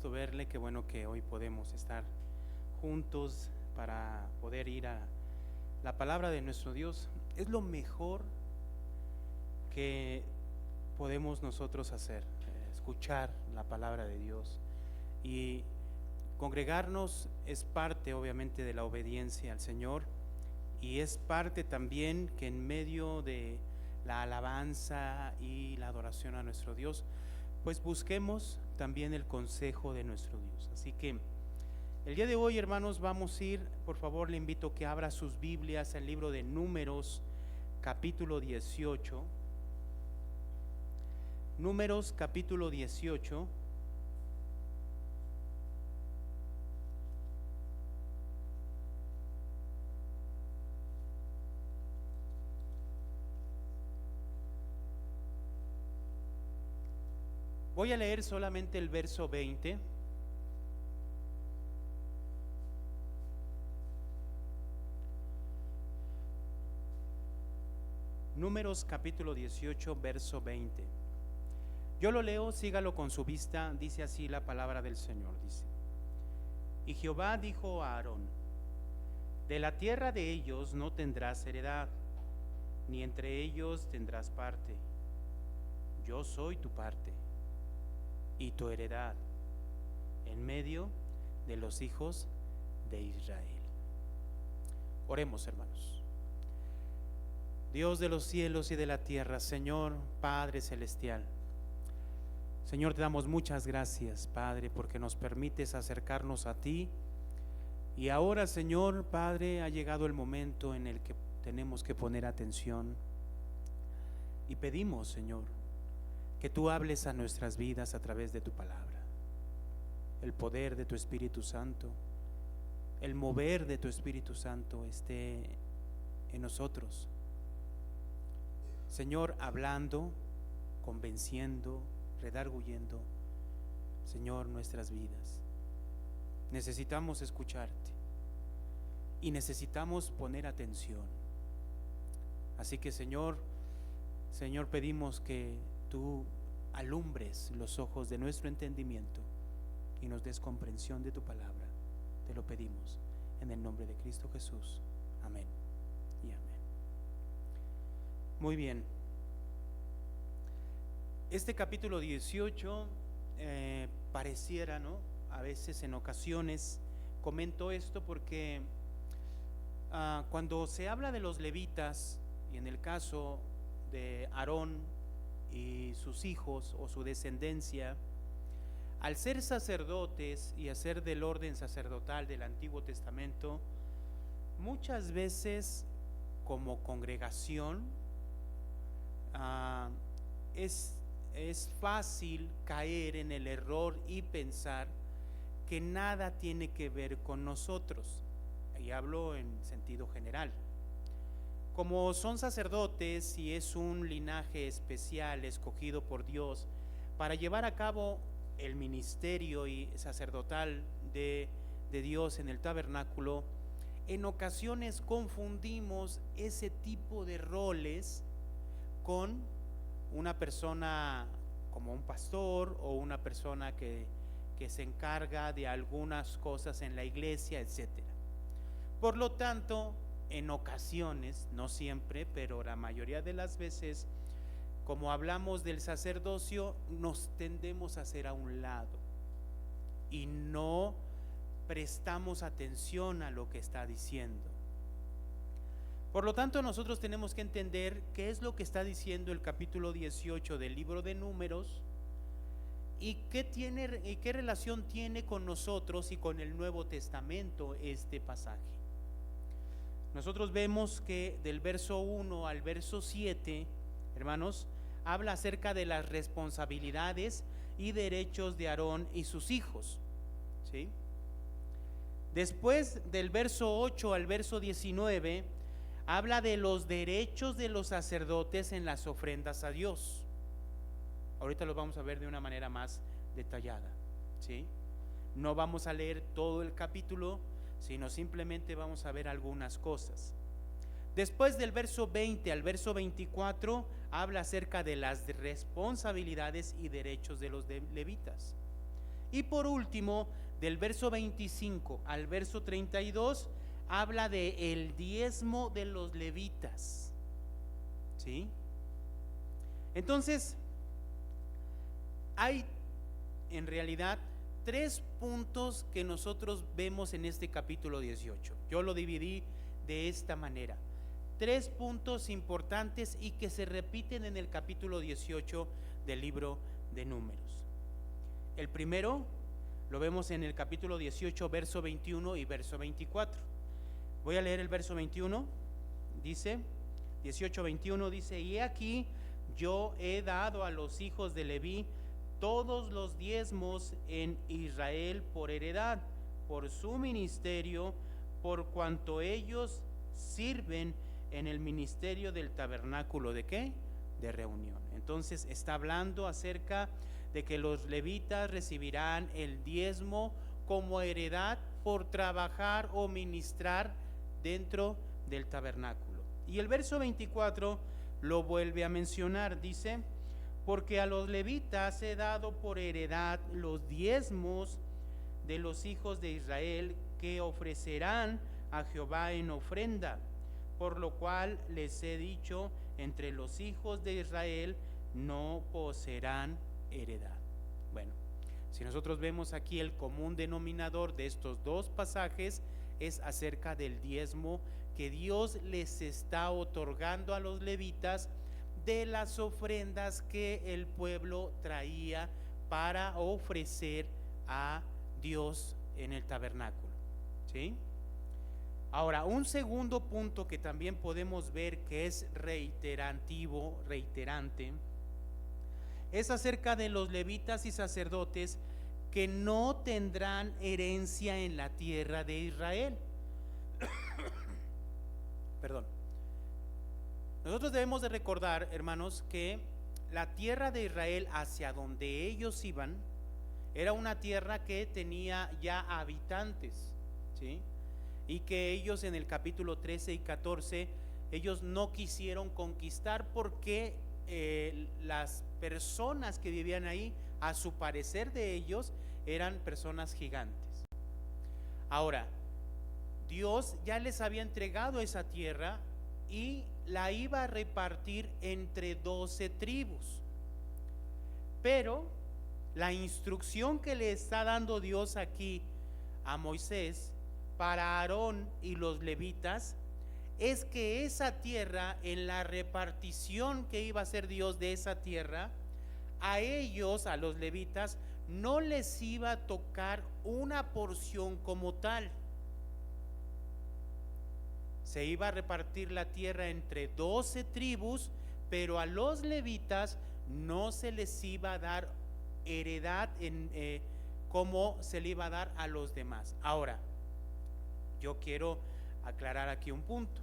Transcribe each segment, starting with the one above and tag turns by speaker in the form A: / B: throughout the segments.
A: gusto verle, qué bueno que hoy podemos estar juntos para poder ir a la palabra de nuestro Dios. Es lo mejor que podemos nosotros hacer, escuchar la palabra de Dios, y congregarnos es parte obviamente de la obediencia al Señor, y es parte también que en medio de la alabanza y la adoración a nuestro Dios, pues busquemos también el consejo de nuestro Dios. Así que el día de hoy, hermanos, vamos a ir, por favor le invito que abra sus Biblias al libro de Números capítulo 18. Números capítulo 18. Voy a leer solamente el verso 20. Números capítulo 18, verso 20. Yo lo leo, sígalo con su vista. Dice así la palabra del Señor, dice: Y Jehová dijo a Aarón: de la tierra de ellos no tendrás heredad, ni entre ellos tendrás parte. Yo soy tu parte y tu heredad en medio de los hijos de Israel. Oremos, hermanos. Dios de los cielos y de la tierra, Señor Padre celestial, Señor, te damos muchas gracias, Padre, porque nos permites acercarnos a ti. Y ahora, Señor Padre, ha llegado el momento en el que tenemos que poner atención y pedimos, Señor, que tú hables a nuestras vidas a través de tu palabra. El poder de tu Espíritu Santo, el mover de tu Espíritu Santo esté en nosotros, Señor, hablando, convenciendo, redarguyendo, Señor, nuestras vidas. Necesitamos escucharte y necesitamos poner atención. Así que, Señor, pedimos que tú alumbres los ojos de nuestro entendimiento y nos des comprensión de tu palabra. Te lo pedimos en el nombre de Cristo Jesús. Amén y amén. Muy bien. Este capítulo 18 pareciera, ¿no? A veces, en ocasiones, comento esto porque cuando se habla de los levitas, y en el caso de Aarón y sus hijos o su descendencia, al ser sacerdotes y hacer del orden sacerdotal del Antiguo Testamento, muchas veces como congregación es fácil caer en el error y pensar que nada tiene que ver con nosotros, y hablo en sentido general. Como son sacerdotes y es un linaje especial escogido por Dios para llevar a cabo el ministerio y sacerdotal de Dios en el tabernáculo, en ocasiones confundimos ese tipo de roles con una persona como un pastor o una persona que se encarga de algunas cosas en la iglesia, etcétera. Por lo tanto, en ocasiones, no siempre, pero la mayoría de las veces, como hablamos del sacerdocio, nos tendemos a hacer a un lado y no prestamos atención a lo que está diciendo. Por lo tanto, nosotros tenemos que entender qué es lo que está diciendo el capítulo 18 del libro de Números y qué relación tiene con nosotros y con el Nuevo Testamento este pasaje. Nosotros vemos que del verso 1 al verso 7, hermanos, habla acerca de las responsabilidades y derechos de Aarón y sus hijos, ¿sí? Después, del verso 8 al verso 19, habla de los derechos de los sacerdotes en las ofrendas a Dios. Ahorita lo vamos a ver de una manera más detallada, ¿sí? No vamos a leer todo el capítulo, sino simplemente vamos a ver algunas cosas. Después, del verso 20 al verso 24, habla acerca de las responsabilidades y derechos de los levitas. Y por último, del verso 25 al verso 32, habla de el diezmo de los levitas. ¿Sí? Entonces, hay en realidad 3 puntos que nosotros vemos en este capítulo 18. Yo lo dividí de esta manera. 3 puntos importantes y que se repiten en el capítulo 18 del libro de Números. El primero lo vemos en el capítulo 18, verso 21 y verso 24. Voy a leer el verso 21. Dice, 18:21 dice: y aquí yo he dado a los hijos de Leví todos los diezmos en Israel por heredad, por su ministerio, por cuanto ellos sirven en el ministerio del tabernáculo. ¿De qué? De reunión. Entonces está hablando acerca de que los levitas recibirán el diezmo como heredad por trabajar o ministrar dentro del tabernáculo. Y el verso 24 lo vuelve a mencionar, dice: porque a los levitas he dado por heredad los diezmos de los hijos de Israel que ofrecerán a Jehová en ofrenda, por lo cual les he dicho: entre los hijos de Israel no poseerán heredad. Bueno, si nosotros vemos aquí, el común denominador de estos 2 pasajes es acerca del diezmo que Dios les está otorgando a los levitas de las ofrendas que el pueblo traía para ofrecer a Dios en el tabernáculo. ¿Sí? Ahora, un segundo punto que también podemos ver que es reiterante, es acerca de los levitas y sacerdotes que no tendrán herencia en la tierra de Israel. Perdón. Nosotros debemos de recordar, hermanos, que la tierra de Israel hacia donde ellos iban era una tierra que tenía ya habitantes, ¿sí? Y que ellos en el capítulo 13 y 14, ellos no quisieron conquistar porque las personas que vivían ahí, a su parecer de ellos, eran personas gigantes. Ahora, Dios ya les había entregado esa tierra y la iba a repartir entre 12 tribus. Pero la instrucción que le está dando Dios aquí a Moisés para Aarón y los levitas es que esa tierra, en la repartición que iba a hacer Dios de esa tierra, a ellos, a los levitas, no les iba a tocar una porción como tal. Se iba a repartir la tierra entre 12 tribus, pero a los levitas no se les iba a dar heredad como se le iba a dar a los demás. Ahora, yo quiero aclarar aquí un punto.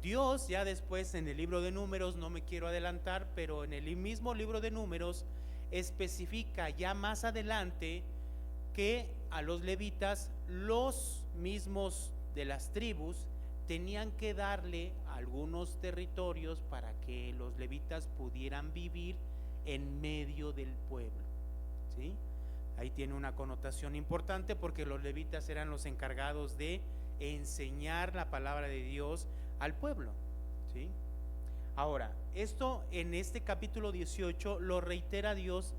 A: Dios ya después en el libro de Números, no me quiero adelantar, pero en el mismo libro de Números especifica ya más adelante que a los levitas, los mismos de las tribus, tenían que darle algunos territorios para que los levitas pudieran vivir en medio del pueblo, ¿sí? Ahí tiene una connotación importante porque los levitas eran los encargados de enseñar la palabra de Dios al pueblo, ¿sí? Ahora, esto en este capítulo 18 lo reitera Dios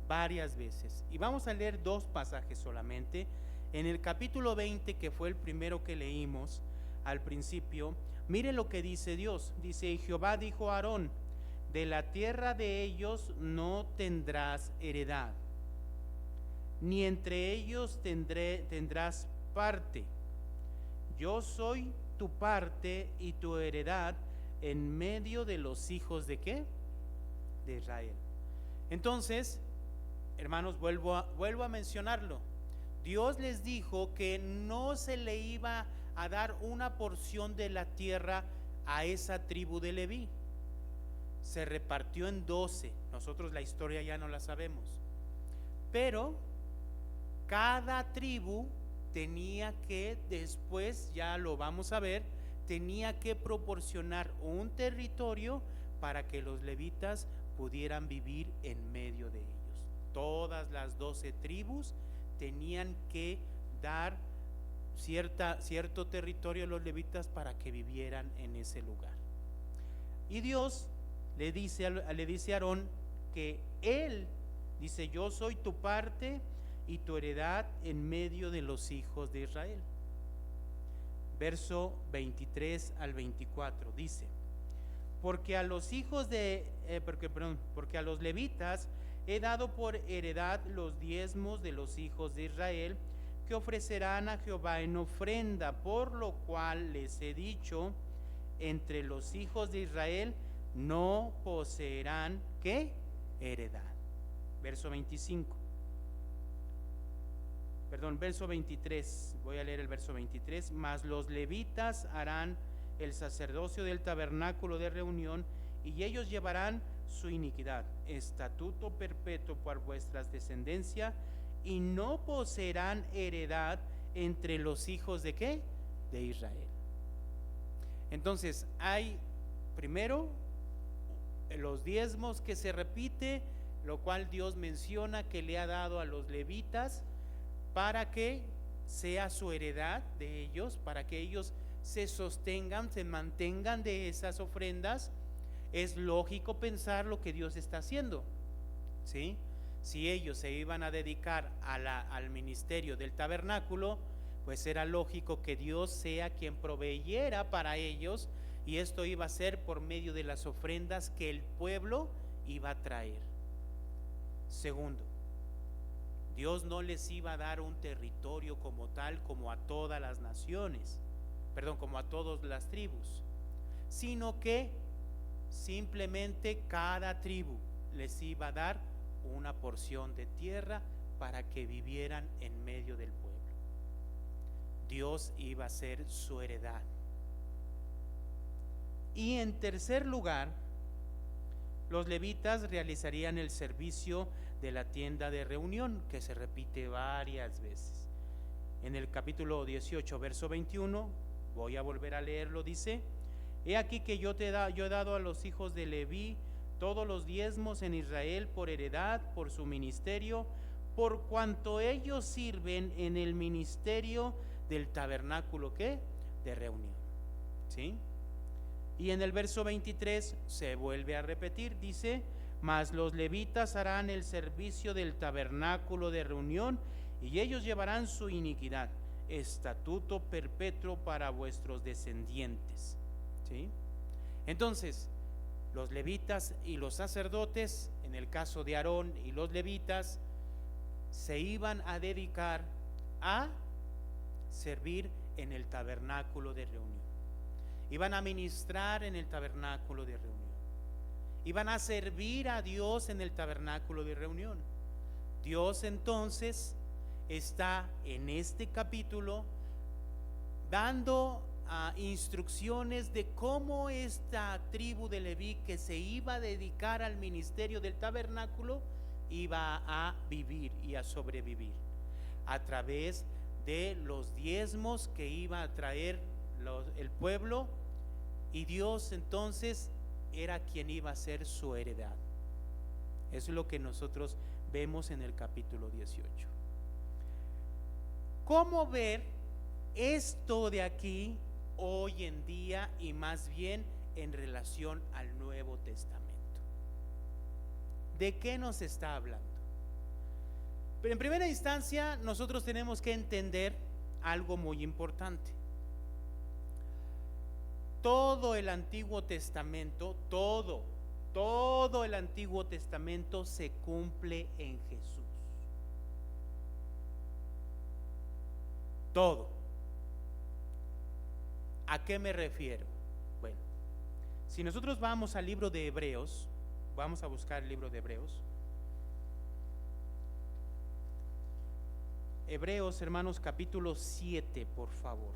A: varias veces, y vamos a leer 2 pasajes solamente. En el capítulo 20, que fue el primero que leímos al principio, mire lo que dice Dios. Dice: y Jehová dijo a Aarón: de la tierra de ellos no tendrás heredad, ni entre ellos tendrás parte. Yo soy tu parte y tu heredad en medio de los hijos ¿de qué? De Israel. Entonces, hermanos, vuelvo a mencionarlo. Dios les dijo que no se le iba a dar una porción de la tierra a esa tribu de Leví. Se repartió en 12. Nosotros la historia ya no la sabemos. Pero cada tribu tenía que, después ya lo vamos a ver, tenía que proporcionar un territorio para que los levitas pudieran vivir en medio de ellos. todas las 12 tribus tenían que dar cierto territorio a los levitas para que vivieran en ese lugar. Y Dios le dice a Aarón que él dice: yo soy tu parte y tu heredad en medio de los hijos de Israel. Verso 23 al 24 dice: porque a los hijos de porque a los levitas he dado por heredad los diezmos de los hijos de Israel, que ofrecerán a Jehová en ofrenda, por lo cual les he dicho: entre los hijos de Israel no poseerán ¿qué? Heredad. Verso 25. Verso 23, voy a leer el verso 23. Mas los levitas harán el sacerdocio del tabernáculo de reunión, y ellos llevarán su iniquidad, estatuto perpetuo por vuestras descendencias, y no poseerán heredad entre los hijos de ¿qué? De Israel. Entonces hay primero los diezmos que se repite, lo cual Dios menciona que le ha dado a los levitas para que sea su heredad de ellos, para que ellos se sostengan, se mantengan de esas ofrendas. Es lógico pensar lo que Dios está haciendo, ¿sí? Si ellos se iban a dedicar al ministerio del tabernáculo, pues era lógico que Dios sea quien proveyera para ellos, y esto iba a ser por medio de las ofrendas que el pueblo iba a traer. Segundo, Dios no les iba a dar un territorio como tal, como a todas las naciones, como a todas las tribus, sino que simplemente cada tribu les iba a dar una porción de tierra para que vivieran en medio del pueblo. Dios iba a ser su heredad. Y en tercer lugar, los levitas realizarían el servicio de la tienda de reunión, que se repite varias veces. En el capítulo 18, verso 21, voy a volver a leerlo, dice: he aquí que yo he dado a los hijos de Leví todos los diezmos en Israel por heredad, por su ministerio, por cuanto ellos sirven en el ministerio del tabernáculo ¿qué? De reunión. ¿Sí? Y en el verso 23 se vuelve a repetir, dice: mas los levitas harán el servicio del tabernáculo de reunión, y ellos llevarán su iniquidad, estatuto perpetuo para vuestros descendientes. ¿Sí? Entonces, los levitas y los sacerdotes, en el caso de Aarón y los levitas, se iban a dedicar a servir en el tabernáculo de reunión. Iban a ministrar en el tabernáculo de reunión. Iban a servir a Dios en el tabernáculo de reunión. Dios entonces está en este capítulo dando instrucciones de cómo esta tribu de Leví, que se iba a dedicar al ministerio del tabernáculo, iba a vivir y a sobrevivir a través de los diezmos que iba a traer el pueblo, y Dios entonces era quien iba a ser su heredad. Eso es lo que nosotros vemos en el capítulo 18. ¿Cómo ver esto de aquí hoy en día, y más bien en relación al Nuevo Testamento? ¿De qué nos está hablando? Pero en primera instancia nosotros tenemos que entender algo muy importante. Todo el Antiguo Testamento, todo el Antiguo Testamento se cumple en Jesús. Todo. ¿A qué me refiero? Bueno, si nosotros vamos al libro de Hebreos, vamos a buscar el libro de Hebreos. Hebreos, hermanos, capítulo 7, por favor.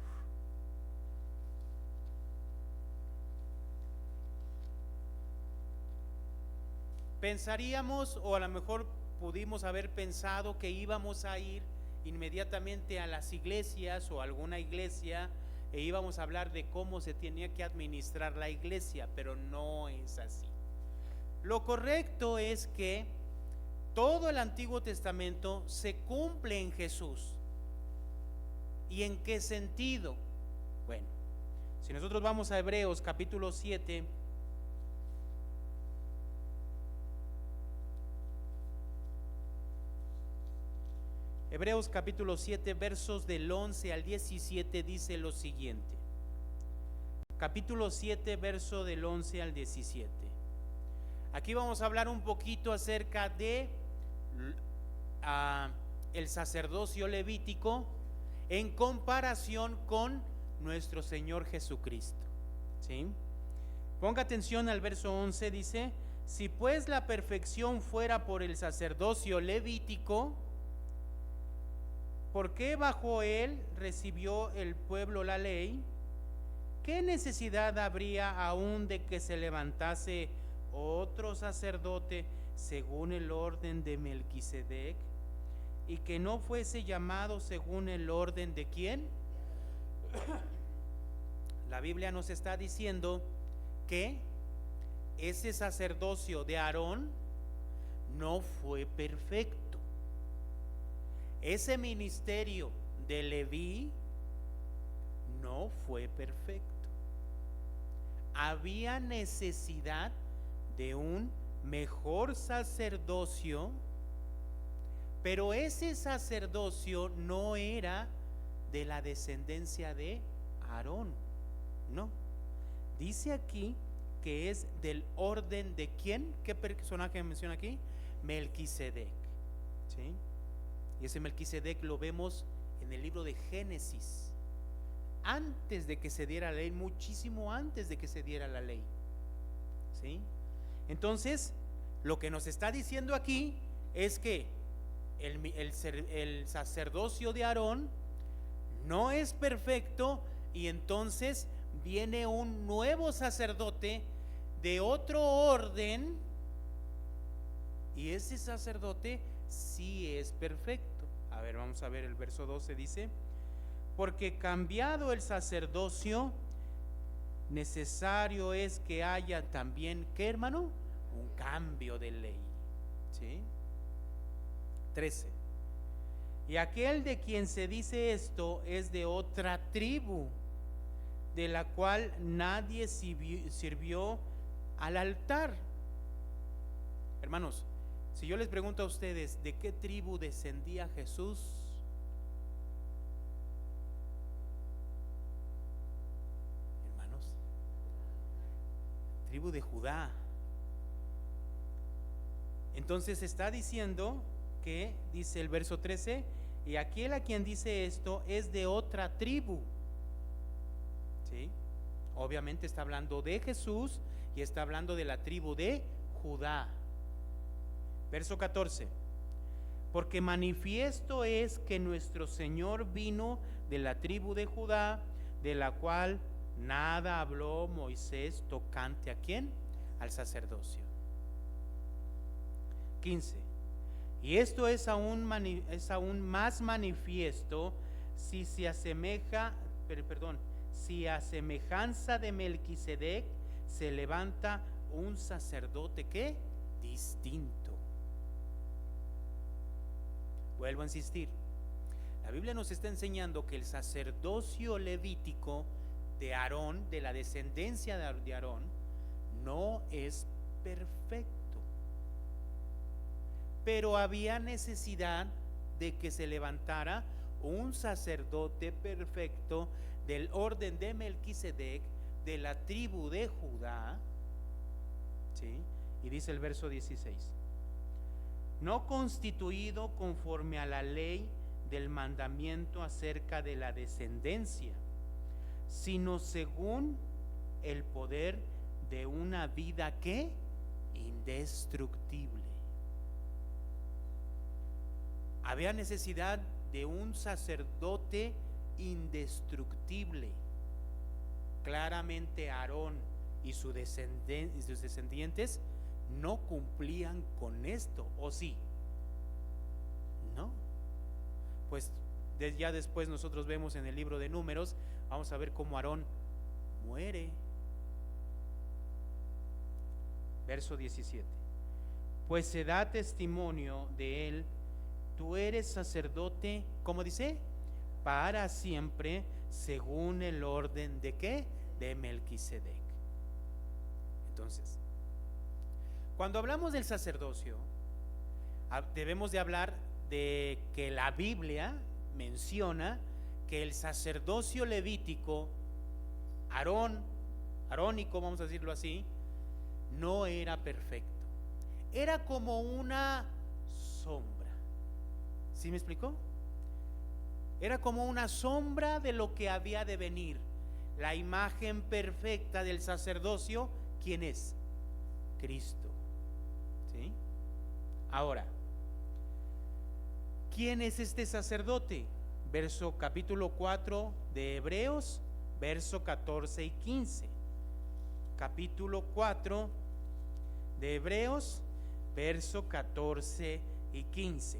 A: Pensaríamos, o a lo mejor pudimos haber pensado, que íbamos a ir inmediatamente a las iglesias o a alguna iglesia e íbamos a hablar de cómo se tenía que administrar la iglesia, pero no es así. Lo correcto es que todo el Antiguo Testamento se cumple en Jesús. ¿Y en qué sentido? Bueno, si nosotros vamos a Hebreos capítulo 7, Hebreos capítulo 7, versos del 11 al 17 dice lo siguiente. Capítulo 7, verso del 11 al 17. Aquí vamos a hablar un poquito acerca de el sacerdocio levítico en comparación con nuestro Señor Jesucristo. ¿Sí? Ponga atención al verso 11, dice: si pues la perfección fuera por el sacerdocio levítico, ¿por qué bajo él recibió el pueblo la ley? ¿Qué necesidad habría aún de que se levantase otro sacerdote según el orden de Melquisedec, y que no fuese llamado según el orden de quién? La Biblia nos está diciendo que ese sacerdocio de Aarón no fue perfecto. Ese ministerio de Leví no fue perfecto. Había necesidad de un mejor sacerdocio, pero ese sacerdocio no era de la descendencia de Aarón, no. Dice aquí que es del orden de ¿quién? ¿Qué personaje menciona aquí? Melquisedec, ¿sí? Y ese Melquisedec lo vemos en el libro de Génesis, antes de que se diera la ley, muchísimo antes de que se diera la ley, ¿sí? Entonces, lo que nos está diciendo aquí es que el sacerdocio de Aarón no es perfecto, y entonces viene un nuevo sacerdote de otro orden, y ese sacerdote sí es perfecto. A ver, vamos a ver el verso 12, dice: porque cambiado el sacerdocio, necesario es que haya también, ¿qué, hermano? Un cambio de ley, ¿sí? 13. Y aquel de quien se dice esto es de otra tribu, de la cual nadie sirvió al altar. Hermanos, si yo les pregunto a ustedes de qué tribu descendía Jesús, hermanos, tribu de Judá. Entonces está diciendo que, dice el verso 13, y aquel a quien dice esto es de otra tribu, ¿sí? Obviamente está hablando de Jesús y está hablando de la tribu de Judá. Verso 14: porque manifiesto es que nuestro Señor vino de la tribu de Judá, de la cual nada habló Moisés tocante ¿a quién? Al sacerdocio. 15. Y esto es aún más manifiesto si a semejanza de Melquisedec se levanta un sacerdote ¿qué? Distinto. Vuelvo a insistir, la Biblia nos está enseñando que el sacerdocio levítico de Aarón, de la descendencia de Aarón, no es perfecto, pero había necesidad de que se levantara un sacerdote perfecto del orden de Melquisedec, de la tribu de Judá, ¿sí? Y dice el verso 16: no constituido conforme a la ley del mandamiento acerca de la descendencia, sino según el poder de una vida que indestructible. Había necesidad de un sacerdote indestructible. Claramente Aarón y sus descendientes no cumplían con esto, ¿o sí? No. Pues ya después nosotros vemos en el libro de Números, vamos a ver cómo Aarón muere. Verso 17: pues se da testimonio de él, tú eres sacerdote, ¿cómo dice? Para siempre, según el orden de ¿qué? De Melquisedec. Entonces, cuando hablamos del sacerdocio, debemos de hablar de que la Biblia menciona que el sacerdocio levítico, arónico, vamos a decirlo así, no era perfecto. Era como una sombra. ¿Sí me explicó? Era como una sombra de lo que había de venir. La imagen perfecta del sacerdocio, ¿quién es? Cristo. ¿Sí? Ahora, ¿quién es este sacerdote? Capítulo 4 de Hebreos, verso 14 y 15. Capítulo 4 de Hebreos, verso 14 y 15.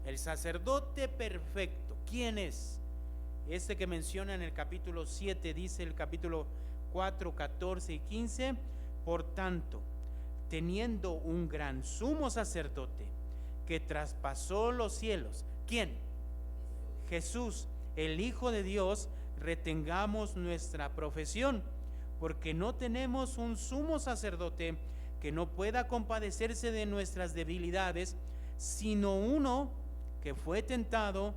A: El sacerdote perfecto, ¿quién es? Este que menciona en el capítulo 7, dice el capítulo 4, 14 y 15. Por tanto, teniendo un gran sumo sacerdote que traspasó los cielos, ¿quién? Jesús, el Hijo de Dios, retengamos nuestra profesión, porque no tenemos un sumo sacerdote que no pueda compadecerse de nuestras debilidades, sino uno que fue tentado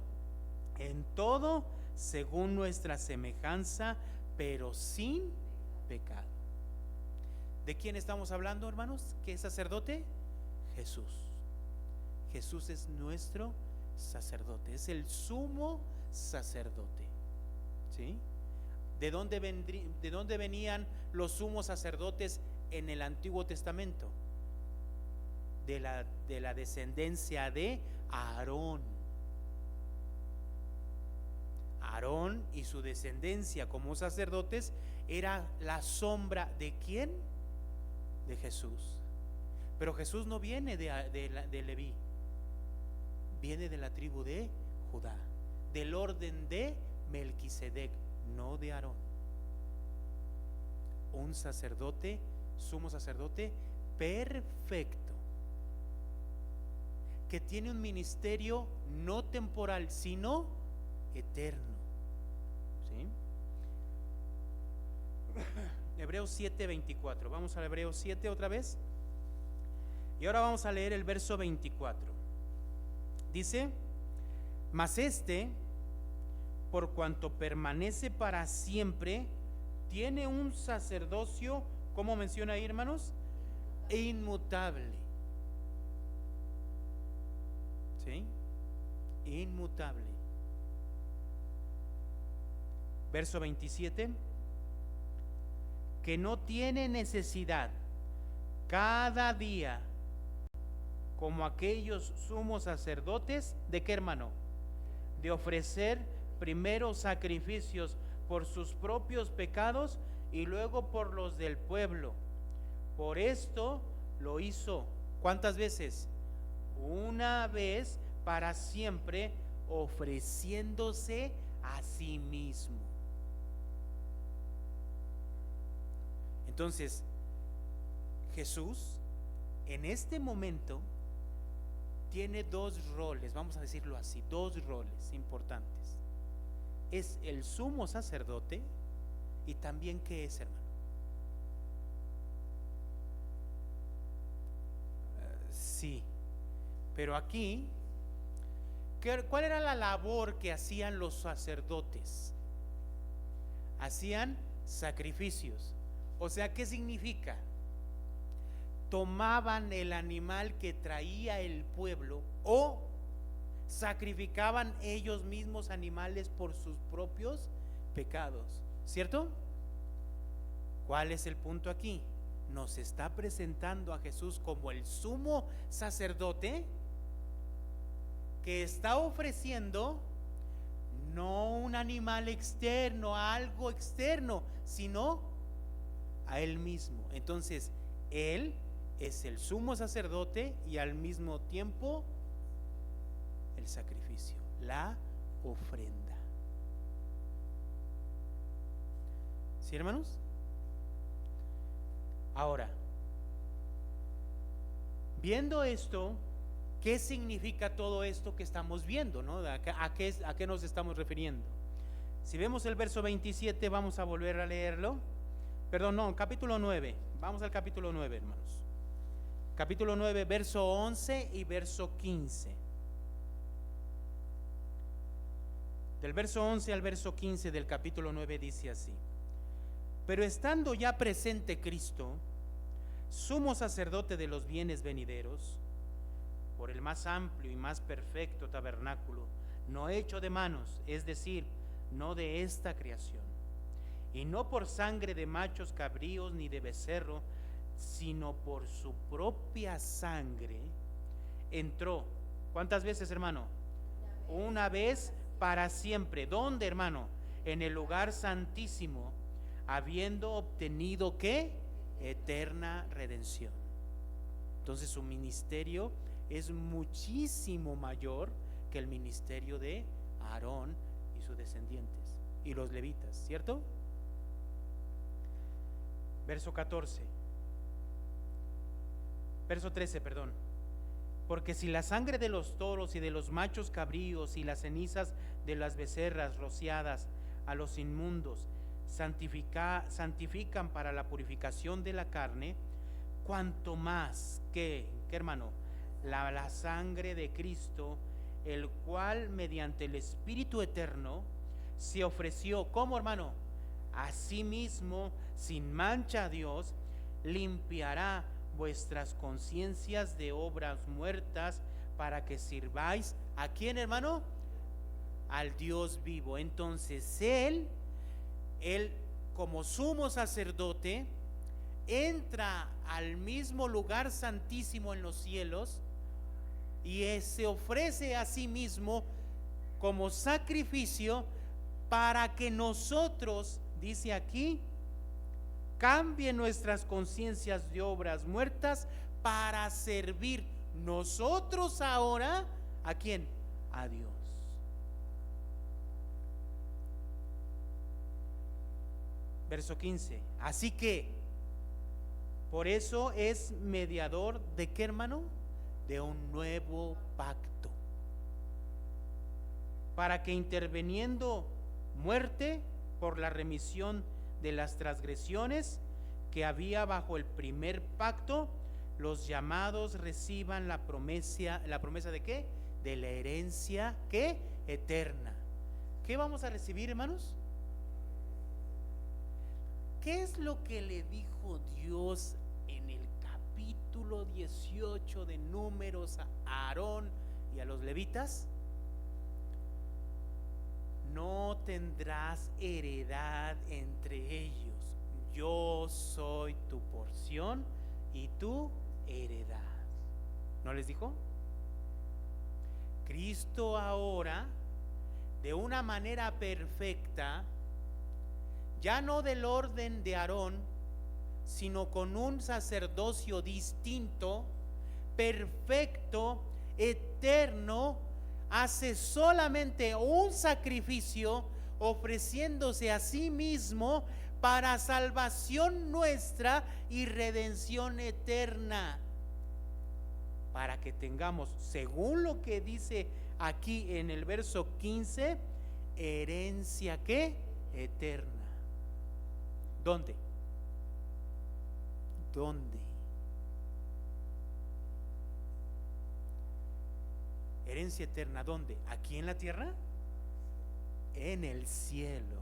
A: en todo según nuestra semejanza, pero sin pecado. ¿De quién estamos hablando, hermanos? ¿Qué sacerdote? Jesús. Jesús es nuestro sacerdote, es el sumo sacerdote. ¿Sí? ¿De dónde venían los sumos sacerdotes en el Antiguo Testamento? De la descendencia de Aarón. Aarón y su descendencia como sacerdotes era la sombra de ¿quién? De Jesús. Pero Jesús no viene de Leví, viene de la tribu de Judá, del orden de Melquisedec, no de Aarón. Un sacerdote, sumo sacerdote perfecto, que tiene un ministerio no temporal, sino eterno. ¿Sí? Hebreos 7:24. Vamos a Hebreos 7 otra vez. Y ahora vamos a leer el verso 24. Dice: mas por cuanto permanece para siempre, tiene un sacerdocio, ¿cómo menciona ahí, hermanos? Inmutable. ¿Sí? Inmutable. Verso 27. Que no tiene necesidad cada día, como aquellos sumos sacerdotes, ¿de qué, hermano? De ofrecer primero sacrificios por sus propios pecados y luego por los del pueblo. Por esto lo hizo, ¿cuántas veces? Una vez para siempre, ofreciéndose a sí mismo. Entonces, Jesús en este momento tiene dos roles, vamos a decirlo así, dos roles importantes. Es el sumo sacerdote y también ¿qué es, hermano? Sí, pero aquí, ¿cuál era la labor que hacían los sacerdotes? Hacían sacrificios. O sea, ¿qué significa? Tomaban el animal que traía el pueblo o sacrificaban ellos mismos animales por sus propios pecados, ¿cierto? ¿Cuál es el punto aquí? Nos está presentando a Jesús como el sumo sacerdote que está ofreciendo no un animal externo, algo externo, sino a Él mismo. Entonces, Él es el sumo sacerdote y al mismo tiempo el sacrificio, la ofrenda. ¿Sí, hermanos? Ahora, Viendo esto, ¿qué significa todo esto que estamos viendo, ¿no? ¿A qué nos estamos refiriendo? Si vemos el verso 27, vamos a volver a leerlo. Perdón, no, capítulo 9. Vamos al capítulo 9, hermanos. Capítulo 9, verso 11 y verso 15. Del verso 11 al verso 15 del capítulo 9 dice así: pero estando ya presente Cristo, sumo sacerdote de los bienes venideros, por el más amplio y más perfecto tabernáculo, no hecho de manos, es decir, no de esta creación, y no por sangre de machos cabríos ni de becerro, sino por su propia sangre, entró. ¿Cuántas veces, hermano? Una vez para siempre. ¿Dónde, hermano? En el lugar santísimo, habiendo obtenido ¿qué? Eterna redención. Entonces su ministerio es muchísimo mayor que el ministerio de Aarón y sus descendientes y los levitas, ¿cierto? Verso 13, perdón. Porque si la sangre de los toros y de los machos cabríos y las cenizas de las becerras rociadas a los inmundos santifican para la purificación de la carne, cuanto más que, ¿qué, hermano? La sangre de Cristo, el cual mediante el Espíritu eterno se ofreció, ¿cómo, hermano? A sí mismo sin mancha a Dios, limpiará vuestras conciencias de obras muertas para que sirváis ¿a quién, hermano? Al Dios vivo. Entonces él como sumo sacerdote entra al mismo lugar santísimo en los cielos y se ofrece a sí mismo como sacrificio para que nosotros, dice aquí, cambie nuestras conciencias de obras muertas para servir nosotros ahora ¿a quién? A Dios. Verso 15. Así que por eso es mediador de ¿qué, hermano? De un nuevo pacto, para que interviniendo muerte por la remisión de las transgresiones que había bajo el primer pacto, los llamados reciban la promesa ¿de qué? De la herencia ¿qué? Eterna. ¿Qué vamos a recibir, hermanos? ¿Qué es lo que le dijo Dios en el capítulo 18 de Números a Aarón y a los levitas? No tendrás heredad entre ellos, yo soy tu porción y tu heredad. ¿No les dijo? Cristo ahora, de una manera perfecta, ya no del orden de Aarón, sino con un sacerdocio distinto, perfecto, eterno, hace solamente un sacrificio, ofreciéndose a sí mismo para salvación nuestra y redención eterna, para que tengamos, según lo que dice aquí en el verso 15, herencia ¿qué? Eterna. ¿Dónde? ¿Dónde? Herencia eterna, ¿dónde? ¿Aquí en la tierra? En el cielo.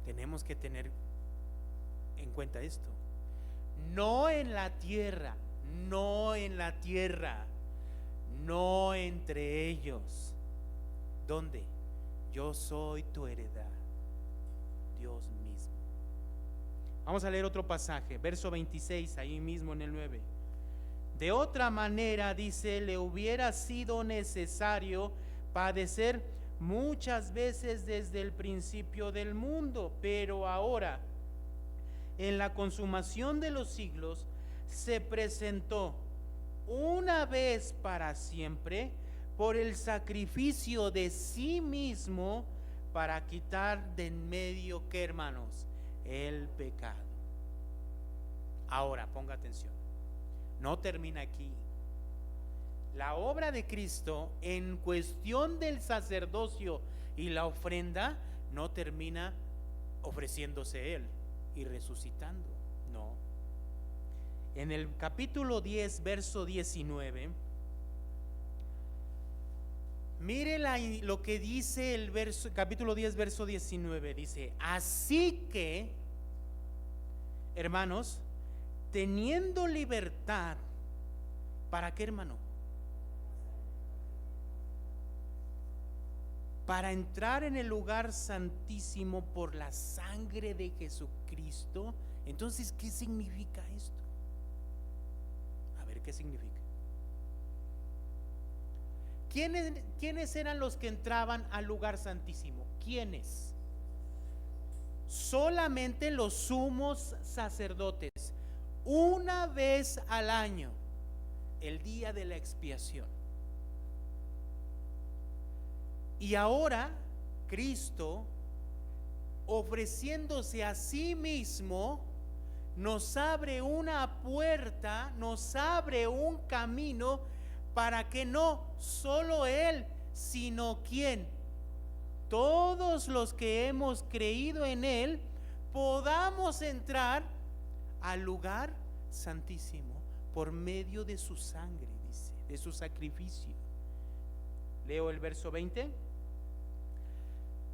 A: Tenemos que tener en cuenta esto. No en la tierra, no en la tierra, no entre ellos. ¿Dónde? Yo soy tu heredad, Dios mismo. Vamos a leer otro pasaje, verso 26, ahí mismo en el 9. De otra manera, dice, le hubiera sido necesario padecer muchas veces desde el principio del mundo, pero ahora, en la consumación de los siglos, se presentó una vez para siempre por el sacrificio de sí mismo para quitar de en medio, ¿qué, hermanos? El pecado. Ahora, ponga atención, no termina aquí. La obra de Cristo en cuestión del sacerdocio y la ofrenda no termina ofreciéndose Él y resucitando, no. En el capítulo 10, verso 19, mire lo que dice el capítulo 10, verso 19, dice: así que, hermanos, teniendo libertad, ¿para qué, hermano? Para entrar en el lugar santísimo por la sangre de Jesucristo. Entonces, ¿qué significa esto? A ver, ¿qué significa? ¿Quiénes eran los que entraban al lugar santísimo? ¿Quiénes? Solamente los sumos sacerdotes, una vez al año, el día de la expiación. Y ahora Cristo, ofreciéndose a sí mismo, nos abre una puerta, nos abre un camino para que no solo Él, sino ¿quién? Todos los que hemos creído en Él podamos entrar al lugar santísimo por medio de su sangre, dice, de su sacrificio. Leo el verso 20.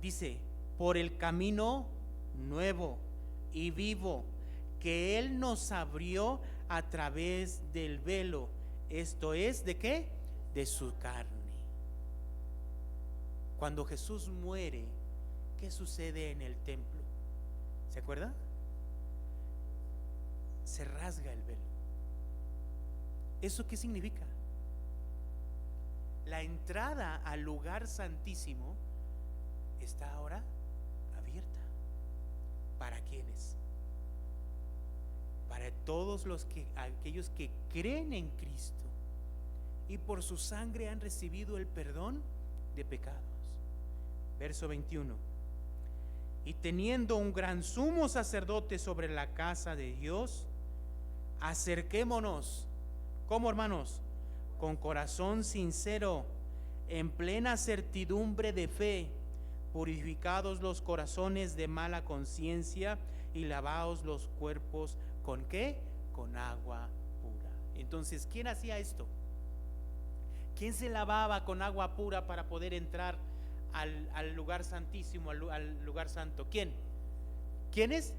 A: Dice: por el camino nuevo y vivo que Él nos abrió a través del velo, esto es, ¿de qué? De su carne. Cuando Jesús muere, ¿qué sucede en el templo? ¿Se acuerda? Se rasga el velo. ¿Eso qué significa? La entrada al lugar santísimo está ahora abierta. ¿Para quiénes? Para todos aquellos que creen en Cristo y por su sangre han recibido el perdón de pecados. Verso 21. Y teniendo un gran sumo sacerdote sobre la casa de Dios, acerquémonos. ¿Cómo, hermanos? Con corazón sincero, en plena certidumbre de fe, purificados los corazones de mala conciencia y lavados los cuerpos, ¿con qué? Con agua pura. Entonces, ¿quién hacía esto? ¿Quién se lavaba con agua pura para poder entrar al lugar santísimo, al lugar santo? ¿Quién? ¿Quiénes?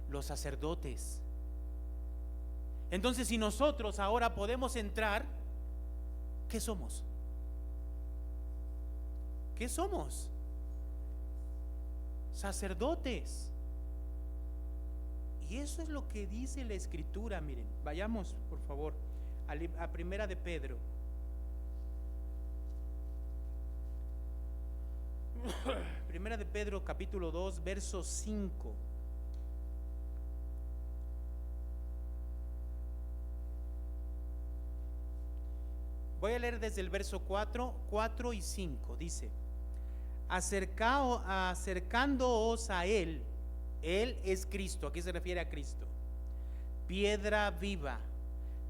A: Los sacerdotes. Entonces, si nosotros ahora podemos entrar, ¿qué somos? ¿Qué somos? Sacerdotes. Y eso es lo que dice la Escritura. Miren, vayamos por favor a Primera de Pedro. Primera de Pedro capítulo 2, verso 5. Voy a leer desde el verso 4 y 5. Dice: acercándoos a Él. Él es Cristo. ¿A qué se refiere a Cristo? Piedra viva,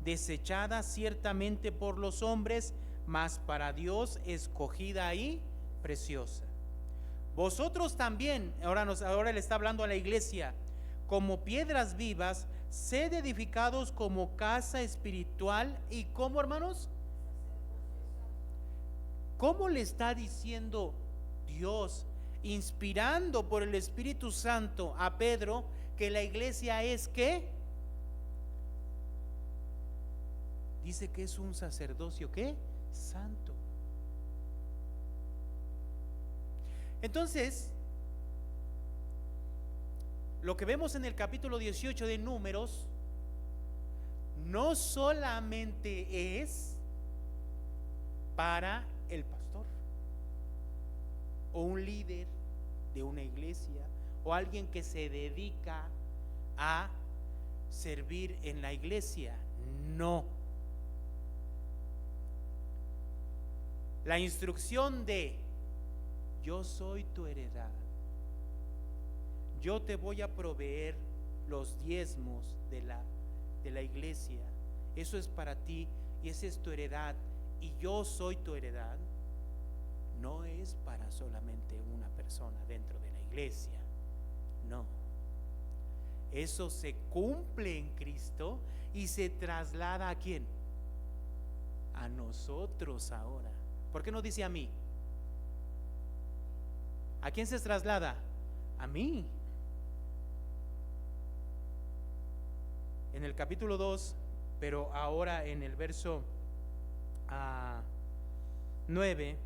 A: desechada ciertamente por los hombres, mas para Dios escogida y preciosa. Vosotros también, ahora le está hablando a la iglesia, como piedras vivas, sed edificados como casa espiritual. ¿Y cómo, hermanos? ¿Cómo le está diciendo Dios, inspirando por el Espíritu Santo a Pedro, que la iglesia es qué? Dice que es un sacerdocio ¿qué? Santo. Entonces, lo que vemos en el capítulo 18 de Números no solamente es para el pastor o un líder de una iglesia o alguien que se dedica a servir en la iglesia. No. La instrucción de yo soy tu heredad, yo te voy a proveer los diezmos de la de la iglesia, eso es para ti y esa es tu heredad y yo soy tu heredad, no es para solamente una persona dentro de la iglesia, no. Eso se cumple en Cristo y se traslada ¿a quién? A nosotros ahora. ¿Por qué no dice a mí? ¿A quién se traslada? A mí. En el capítulo 2, pero ahora en el verso 9,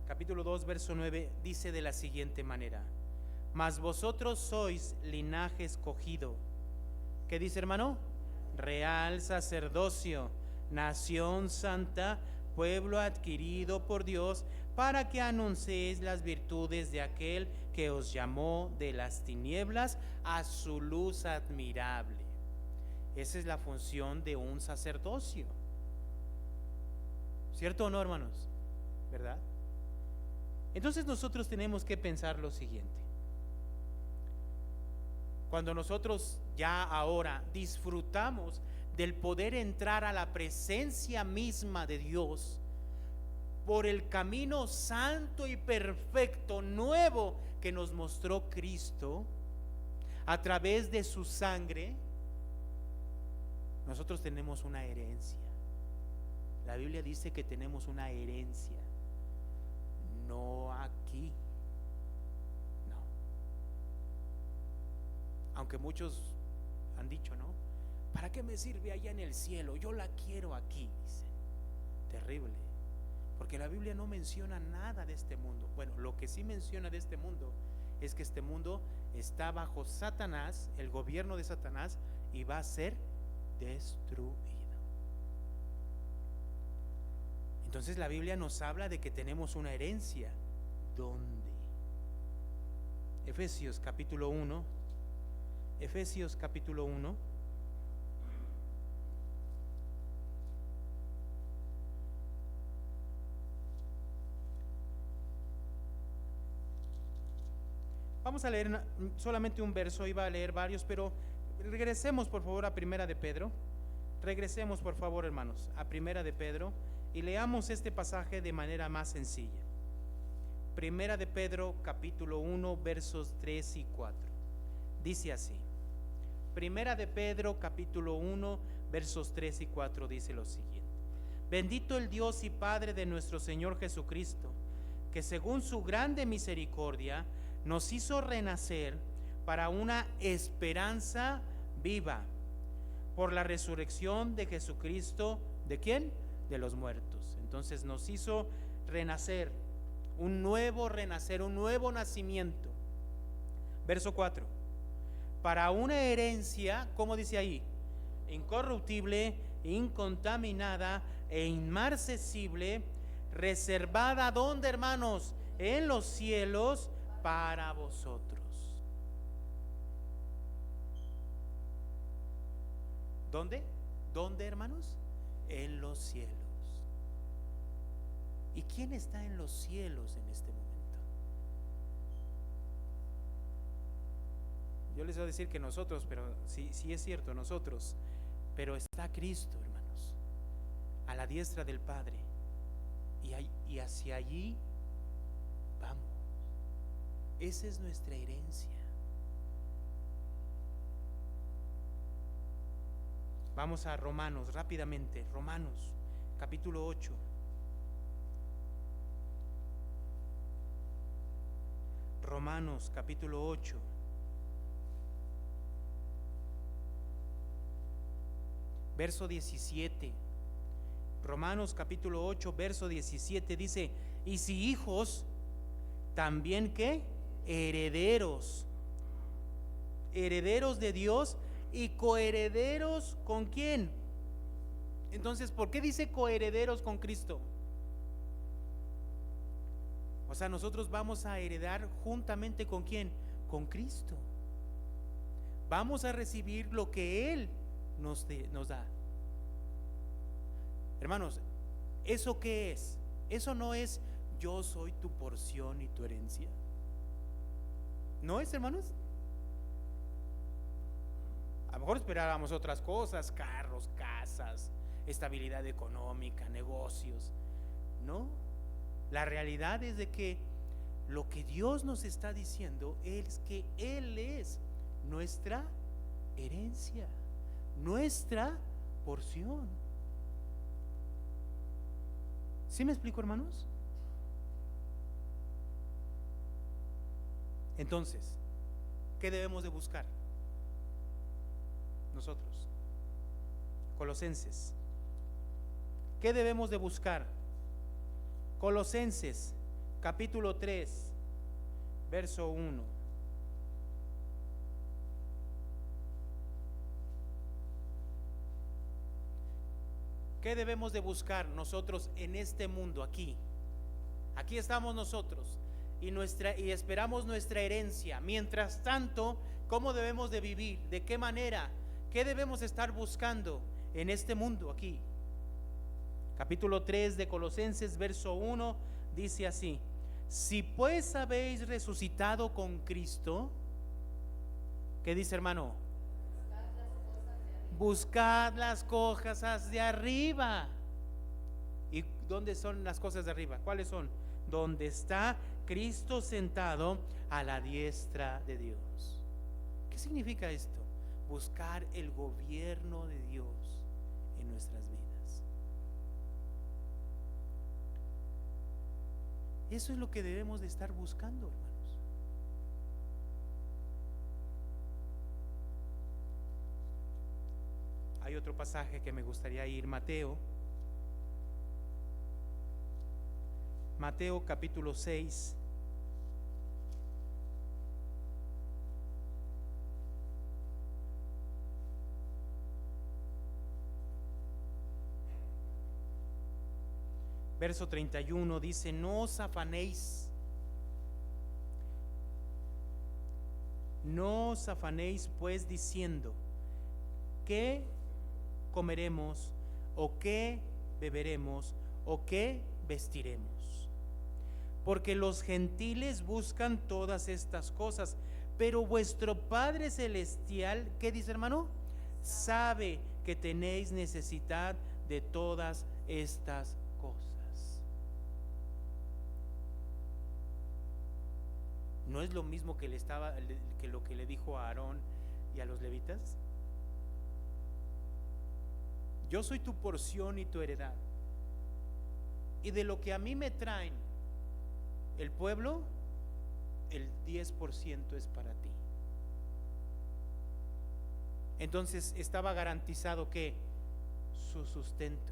A: capítulo 2, verso 9, dice de la siguiente manera: mas vosotros sois linaje escogido. ¿Qué dice, hermano? Real sacerdocio, nación santa, pueblo adquirido por Dios, para que anunciéis las virtudes de aquel que os llamó de las tinieblas a su luz admirable. Esa es la función de un sacerdocio. ¿Cierto o no, hermanos? ¿Verdad? Entonces nosotros tenemos que pensar lo siguiente. Cuando nosotros ya ahora disfrutamos del poder entrar a la presencia misma de Dios por el camino santo y perfecto nuevo que nos mostró Cristo a través de su sangre, nosotros tenemos una herencia. La Biblia dice que tenemos una herencia, no aquí, no. Aunque muchos han dicho, ¿no? ¿Para qué me sirve allá en el cielo? Yo la quiero aquí, dice. Terrible, porque la Biblia no menciona nada de este mundo. Bueno, lo que sí menciona de este mundo es que este mundo está bajo Satanás, el gobierno de Satanás, y va a ser destruido. Entonces la Biblia nos habla de que tenemos una herencia. ¿Dónde? Efesios capítulo 1. Efesios capítulo 1. Vamos a leer solamente un verso, iba a leer varios, pero regresemos por favor a Primera de Pedro. Regresemos por favor, hermanos, a Primera de Pedro y leamos este pasaje de manera más sencilla. Primera de Pedro capítulo 1 versos 3 y 4. Dice así. Primera de Pedro capítulo 1 versos 3 y 4 dice lo siguiente: bendito el Dios y Padre de nuestro Señor Jesucristo, que según su grande misericordia nos hizo renacer para una esperanza viva por la resurrección de Jesucristo. ¿De quién? De los muertos. Entonces nos hizo renacer, un nuevo renacer, un nuevo nacimiento. Verso 4: para una herencia, ¿cómo dice ahí? Incorruptible, incontaminada e inmarcesible, reservada, ¿dónde, hermanos? En los cielos, para vosotros. ¿Dónde? ¿Dónde, hermanos? En los cielos. ¿Y quién está en los cielos en este momento? Yo les voy a decir que nosotros, pero sí es cierto, nosotros, pero está Cristo, hermanos, a la diestra del Padre, y hacia allí vamos. Esa es nuestra herencia. Vamos a Romanos rápidamente. Romanos capítulo 8. Romanos capítulo 8. Verso 17. Romanos capítulo 8, verso 17 dice: y si hijos, también ¿qué? Herederos, herederos de Dios y coherederos ¿con quién? Entonces, ¿por qué dice coherederos con Cristo? O sea, nosotros vamos a heredar juntamente ¿con quién? Con Cristo. Vamos a recibir lo que Él nos da. Hermanos, ¿eso qué es? Eso no es yo soy tu porción y tu herencia. ¿No es, hermanos? A lo mejor esperábamos otras cosas, carros, casas, estabilidad económica, negocios. No, la realidad es de que lo que Dios nos está diciendo es que Él es nuestra herencia, nuestra porción. ¿Sí me explico, hermanos? Entonces, ¿qué debemos de buscar nosotros? Colosenses. ¿Qué debemos de buscar? Colosenses, capítulo 3, verso 1. ¿Qué debemos de buscar nosotros en este mundo aquí? Aquí estamos nosotros y esperamos nuestra herencia. Mientras tanto, ¿cómo debemos de vivir? ¿De qué manera? ¿Qué debemos estar buscando en este mundo aquí? Capítulo 3 de Colosenses, verso 1, dice así: si pues habéis resucitado con Cristo, ¿qué dice, hermano? Buscad las cosas de arriba. ¿Y dónde son las cosas de arriba? ¿Cuáles son? Donde está Cristo sentado a la diestra de Dios. ¿Qué significa esto? Buscar el gobierno de Dios en nuestras vidas. Eso es lo que debemos de estar buscando, hermanos. Hay otro pasaje que me gustaría ir, Mateo capítulo 6. Verso 31 dice: no os afanéis pues diciendo, ¿qué comeremos? ¿O qué beberemos? ¿O qué vestiremos? Porque los gentiles buscan todas estas cosas, pero vuestro Padre Celestial, ¿qué dice, hermano? Sabe que tenéis necesidad de todas estas cosas. ¿No es lo mismo que lo que le dijo a Aarón y a los levitas? Yo soy tu porción y tu heredad, y de lo que a mí me traen el pueblo, el 10% es para ti. Entonces estaba garantizado que su sustento.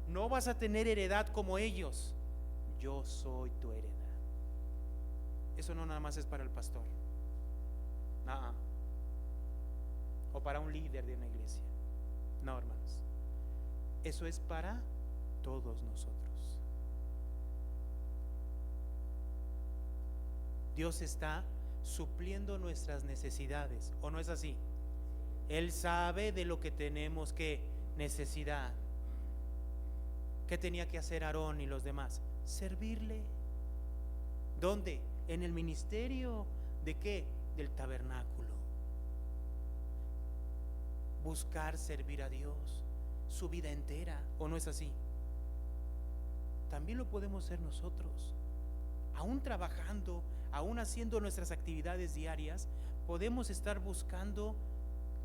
A: No vas a tener heredad como ellos. Yo soy tu heredad. Eso no nada más es para el pastor, o para un líder de una iglesia. No, hermanos, eso es para todos nosotros. Dios está supliendo nuestras necesidades, ¿o no es así? Él sabe de lo que tenemos que necesidad. ¿Qué tenía que hacer Aarón y los demás? Servirle. ¿Dónde? En el ministerio. ¿De qué? Del tabernáculo. Buscar servir a Dios su vida entera, ¿o no es así? También lo podemos hacer nosotros. Aún trabajando, aún haciendo nuestras actividades diarias, podemos estar buscando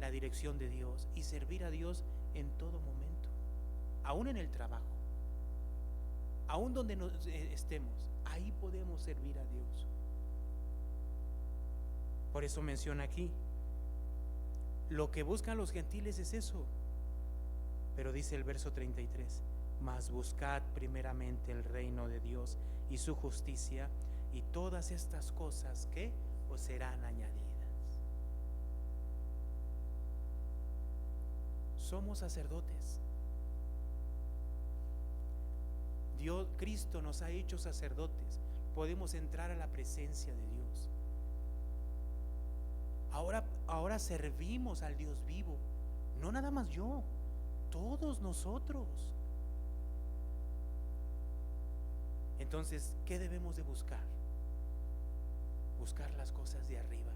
A: la dirección de Dios y servir a Dios en todo momento, aún en el trabajo, aún donde nos estemos, ahí podemos servir a Dios. Por eso menciona aquí, lo que buscan los gentiles es eso. Pero dice el verso 33: mas buscad primeramente el reino de Dios y su justicia, y todas estas cosas que os serán añadidas. Somos sacerdotes. Dios, Cristo nos ha hecho sacerdotes. Podemos entrar a la presencia de Dios. Ahora servimos al Dios vivo. No nada más yo, todos nosotros. Entonces, ¿qué debemos de buscar? Buscar las cosas de arriba.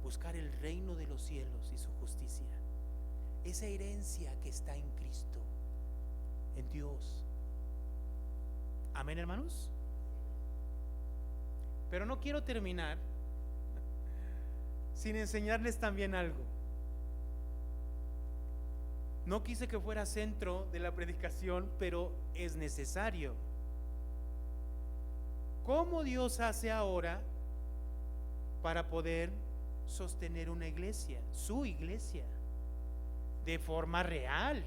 A: buscar el reino de los cielos y su justicia, esa herencia que está en Cristo, en Dios. Amén, hermanos. Pero no quiero terminar sin enseñarles también algo. No quise que fuera centro de la predicación, pero es necesario. ¿Cómo Dios hace ahora para poder sostener una iglesia, su iglesia, de forma real?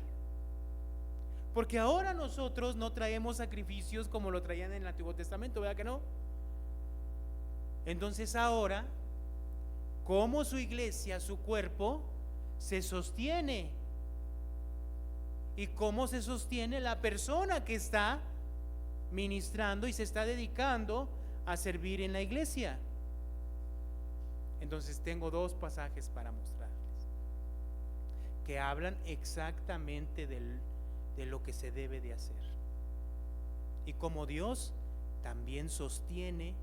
A: Porque ahora nosotros no traemos sacrificios como lo traían en el Antiguo Testamento, ¿verdad que no? Entonces ahora, ¿cómo su iglesia, su cuerpo, se sostiene? ¿Y cómo se sostiene la persona que está ministrando y se está dedicando a servir en la iglesia? Entonces tengo dos pasajes para mostrarles que hablan exactamente de lo que se debe de hacer y cómo Dios también sostiene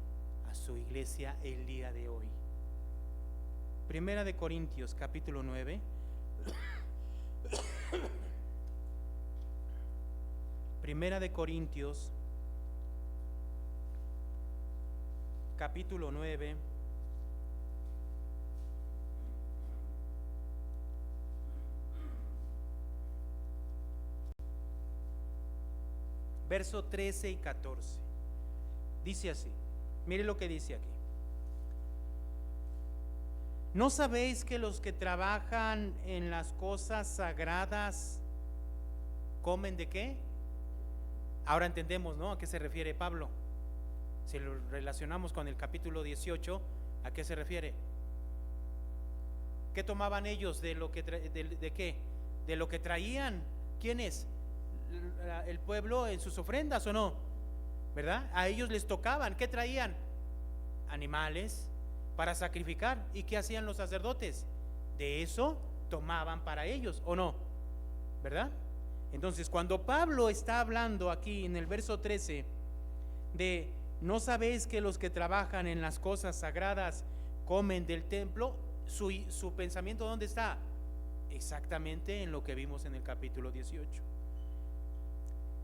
A: a su iglesia el día de hoy. Primera de Corintios capítulo 9. Primera de Corintios capítulo 9, verso 13 y 14. Dice así, mire lo que dice aquí. ¿No sabéis que los que trabajan en las cosas sagradas comen de qué? Ahora entendemos, ¿no? ¿A qué se refiere Pablo? Si lo relacionamos con el capítulo 18, ¿a qué se refiere? ¿Qué tomaban ellos de lo que de qué? De lo que traían. ¿Quiénes? El pueblo en sus ofrendas, ¿o no? ¿Verdad? A ellos les tocaban. ¿Qué traían? Animales para sacrificar. ¿Y qué hacían los sacerdotes? De eso tomaban para ellos, ¿o no? ¿Verdad? Entonces, cuando Pablo está hablando aquí en el verso 13 de ¿no sabéis que los que trabajan en las cosas sagradas comen del templo? Su pensamiento, ¿dónde está? Exactamente en lo que vimos en el capítulo 18.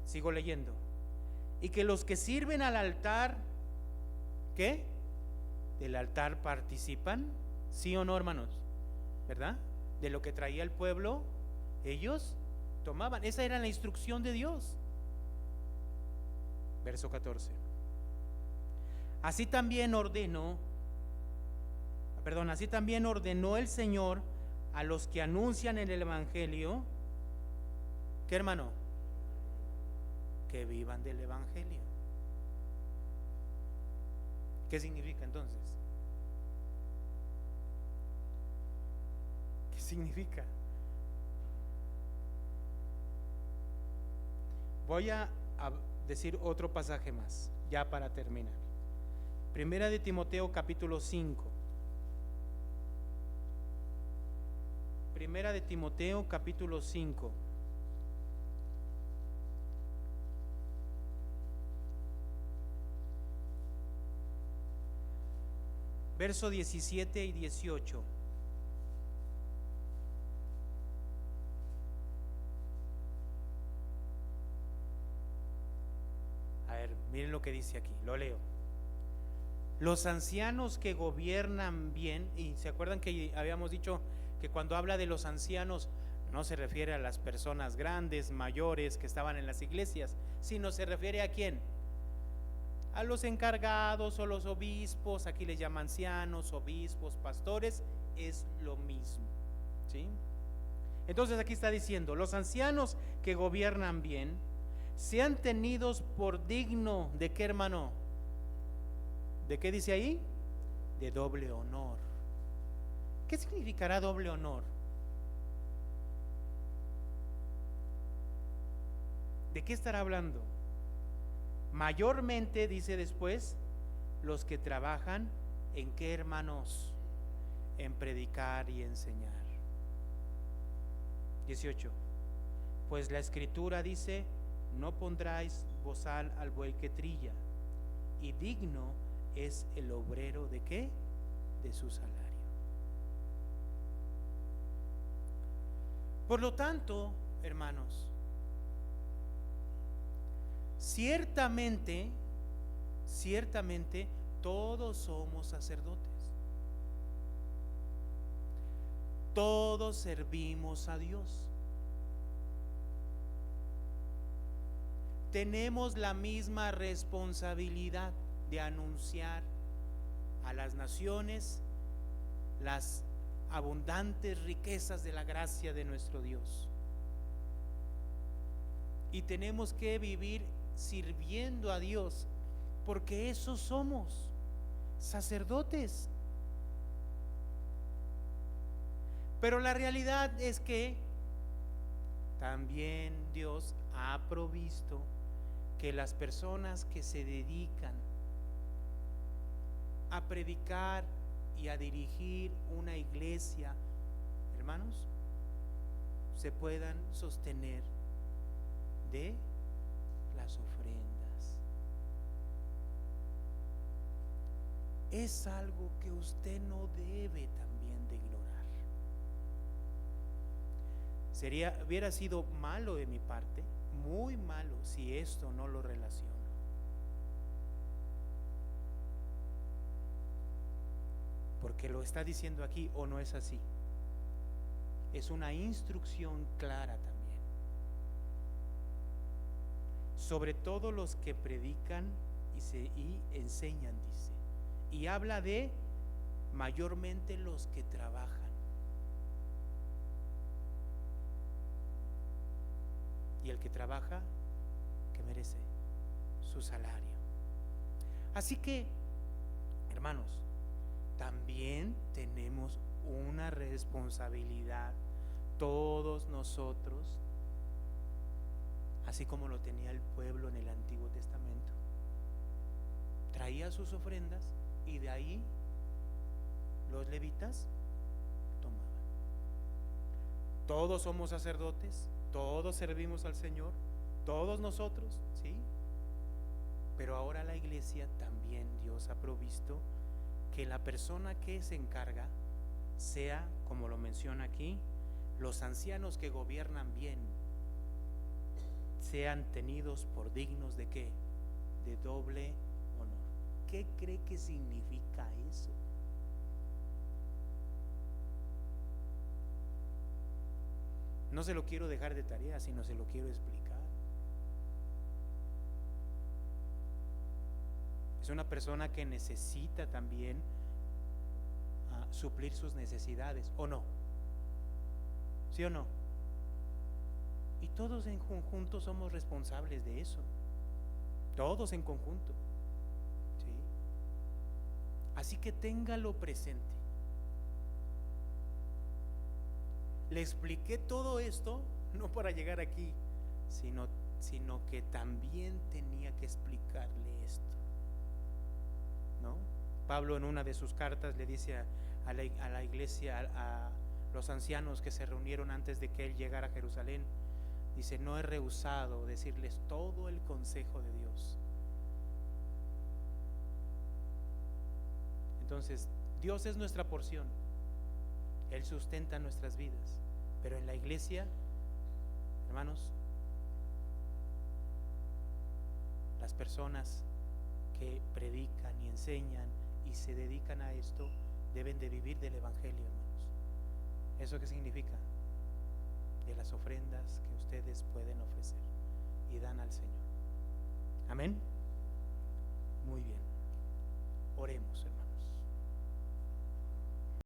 A: Sigo leyendo. Y que los que sirven al altar, ¿qué? Del altar participan, ¿sí o no, hermanos? ¿Verdad? De lo que traía el pueblo, ellos tomaban. Esa era la instrucción de Dios. Verso 14. Así también ordenó el Señor a los que anuncian en el Evangelio, ¿qué, hermano? Que vivan del Evangelio. ¿Qué significa entonces? ¿Qué significa? Voy a decir otro pasaje más, ya para terminar. Primera de Timoteo capítulo 5. Primera de Timoteo capítulo 5. Verso 17 y 18. A ver, miren lo que dice aquí, lo leo. Los ancianos que gobiernan bien, y se acuerdan que habíamos dicho que cuando habla de los ancianos no se refiere a las personas grandes, mayores que estaban en las iglesias, sino se refiere a quién, a los encargados o los obispos. Aquí les llaman ancianos, obispos, pastores, es lo mismo, ¿sí? Entonces aquí está diciendo, los ancianos que gobiernan bien sean tenidos por digno de qué, hermano, ¿de qué dice ahí? De doble honor. ¿Qué significará doble honor? ¿De qué estará hablando? Mayormente, dice después, los que trabajan en qué, hermanos, en predicar y enseñar. 18. Pues la escritura dice, no pondráis bozal al buey que trilla, y digno es el obrero de qué, de su salario. Por lo tanto, hermanos, ciertamente todos somos sacerdotes. Todos servimos a Dios. Tenemos la misma responsabilidad de anunciar a las naciones las abundantes riquezas de la gracia de nuestro Dios. Y tenemos que vivir sirviendo a Dios, porque esos somos, sacerdotes. Pero la realidad es que también Dios ha provisto que las personas que se dedican a predicar y a dirigir una iglesia, hermanos, se puedan sostener de las ofrendas. Es algo que usted no debe también de ignorar. Hubiera sido malo de mi parte, muy malo, si esto no lo relaciono. Porque lo está diciendo aquí, ¿o no es así? Es una instrucción clara también. Sobre todo los que predican y enseñan, dice. Y habla de mayormente los que trabajan. Y el que trabaja, que merece su salario. Así que, hermanos, también tenemos una responsabilidad, todos nosotros, así como lo tenía el pueblo en el Antiguo Testamento. Traía sus ofrendas y de ahí los levitas tomaban. Todos somos sacerdotes, todos servimos al Señor, todos nosotros, ¿sí? Pero ahora la iglesia también Dios ha provisto que la persona que se encarga sea, como lo menciona aquí, los ancianos que gobiernan bien sean tenidos por dignos de ¿qué? De doble honor. ¿Qué cree que significa eso? No se lo quiero dejar de tarea, sino se lo quiero explicar. Es una persona que necesita también suplir sus necesidades, ¿o no? ¿Sí o no? Y todos en conjunto somos responsables de eso. Todos en conjunto. ¿Sí? Así que téngalo presente. Le expliqué todo esto no para llegar aquí, sino que también tenía que explicarle esto, ¿no? Pablo en una de sus cartas le dice a la iglesia, a los ancianos que se reunieron antes de que él llegara a Jerusalén, dice: no he rehusado decirles todo el consejo de Dios. Entonces, Dios es nuestra porción, Él sustenta nuestras vidas, pero en la iglesia, hermanos, las personas que predican y enseñan y se dedican a esto deben de vivir del evangelio, hermanos. ¿Eso qué significa? De las ofrendas que ustedes pueden ofrecer y dan al Señor. Amén.